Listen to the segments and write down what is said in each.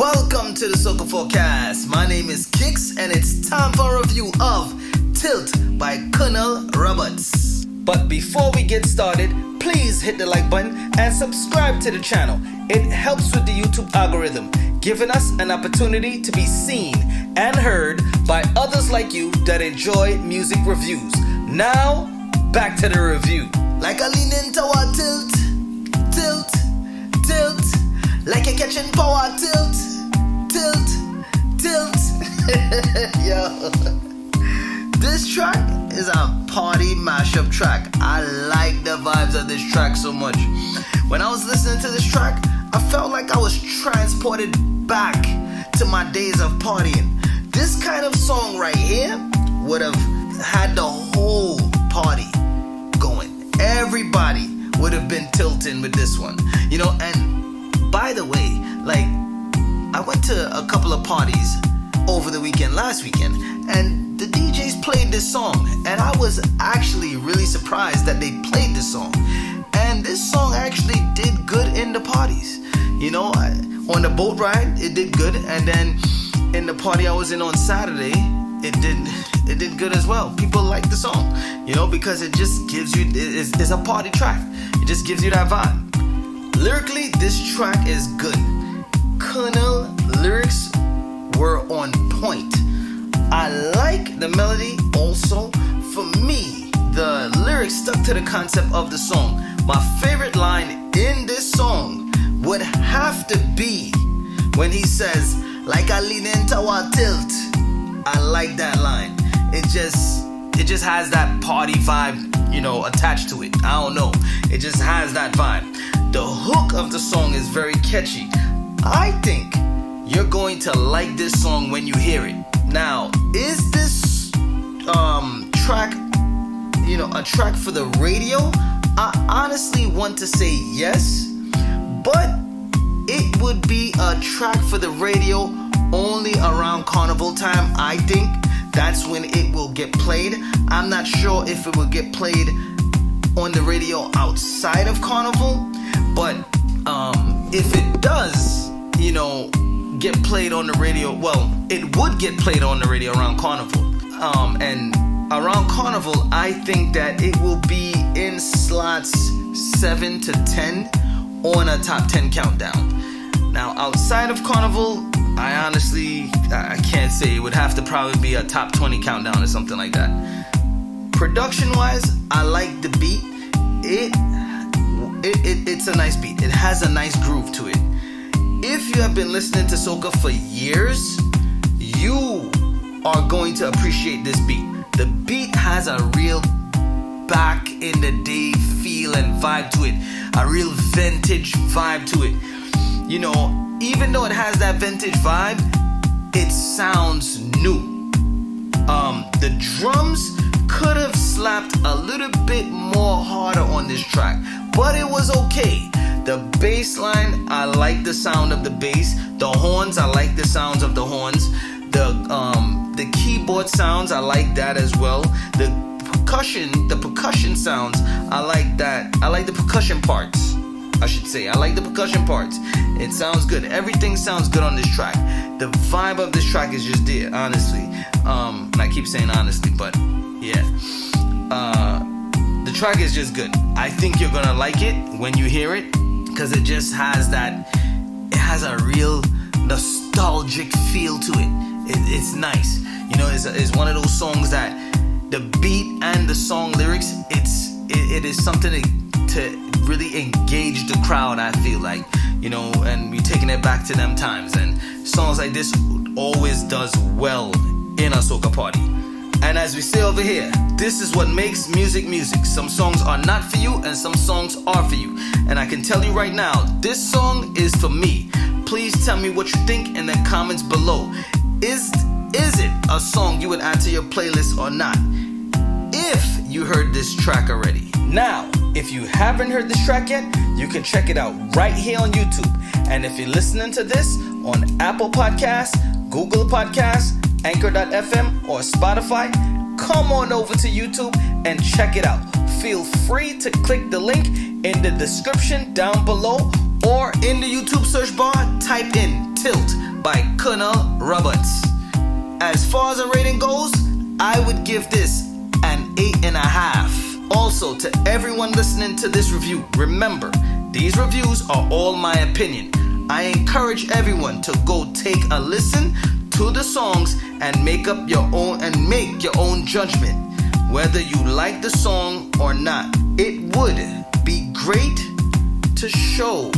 Welcome to the SOCAFORECAST. My name is Kix, and it's time for a review of Tilt by Kernal Roberts. But before we get started, please hit the like button and subscribe to the channel. It helps with the YouTube algorithm, giving us an opportunity to be seen and heard by others like you that enjoy music reviews. Now, back to the review. Like a lean into a tilt, tilt, tilt. Like a catching power, tilt, tilt, tilt. Yo, this track is a party mashup track. I like the vibes of this track so much. When I was listening to this track, I felt like I was transported back to my days of partying. This kind of song right here would have had the whole party going. Everybody would have been tilting with this one, you know. And by the way, like, I went to a couple of parties over the weekend, last weekend, and the DJs played this song, and I was actually really surprised that they played this song. And this song actually did good in the parties. You know, on the boat ride, it did good, and then in the party I was in on Saturday, it did good as well. People like the song, you know, because it just gives you, it's a party track. It just gives you that vibe. Lyrically, this track is good. Kernal lyrics were on point. I like the melody also. For me, the lyrics stuck to the concept of the song. My favorite line in this song would have to be when he says, like I lean into a tilt. I like that line. It just has that party vibe, you know, attached to it. I don't know. It just has that vibe. The hook of the song is very catchy. I think you're going to like this song when you hear it. Now, is this track, you know, a track for the radio? I honestly want to say yes, but it would be a track for the radio only around carnival time. I think that's when it will get played. I'm not sure if it will get played on the radio outside of carnival, but if it does, you know, get played on the radio, well, it would get played on the radio around carnival. And around carnival, I think that it will be in slots 7 to 10 on a top 10 countdown. Now, outside of carnival, I can't say. It would have to probably be a top 20 countdown or something like that. Production wise, I like the beat. It's a nice beat. It has a nice groove to it. If you have been listening to Soca for years, you are going to appreciate this beat. The beat has a real back in the day feel and vibe to it. A real vintage vibe to it. You know, even though it has that vintage vibe, it sounds new. The drums could have slapped a little bit more harder on this track, but it was okay. The bass line, I like the sound of the bass. The horns, I like the sounds of the horns. The keyboard sounds, I like that as well. The percussion sounds, I like that. I like the percussion parts, I should say. I like the percussion parts. It sounds good. Everything sounds good on this track. The vibe of this track is just there, honestly. And I keep saying honestly, but yeah. The track is just good. I think you're gonna like it when you hear it, because it just has that, it has a real nostalgic feel to it. It's nice. You know, it's one of those songs that the beat and the song lyrics, it is something to really engage the crowd, I feel like, you know, and we're taking it back to them times. And songs like this always does well in a soca party. And as we say over here, this is what makes music music. Some songs are not for you and some songs are for you. And I can tell you right now, this song is for me. Please tell me what you think in the comments below. Is it a song you would add to your playlist or not? If you heard this track already. Now, if you haven't heard this track yet, you can check it out right here on YouTube. And if you're listening to this on Apple Podcasts, Google Podcasts, Anchor.fm, or Spotify, come on over to YouTube and check it out. Feel free to click the link in the description down below, or in the YouTube search bar, type in Tilt Kernal Roberts. As far as a rating goes, I would give this an 8.5. Also, to everyone listening to this review, remember, these reviews are all my opinion. I encourage everyone to go take a listen to the songs and make your own judgment, whether you like the song or not. It would be great to show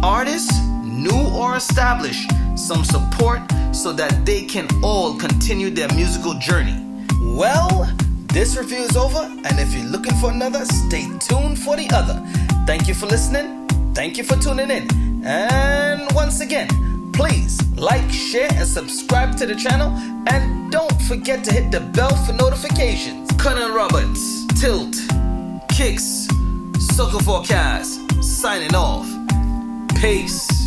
artists, new or established, some support so that they can all continue their musical journey. Well, this review is over, and if you're looking for another, stay tuned for the other. Thank you for listening. Thank you for tuning in. And once again, please like, share, and subscribe to the channel. And don't forget to hit the bell for notifications. Kernal Roberts, Tilt, Kicks, Soca Forecast, signing off. Peace.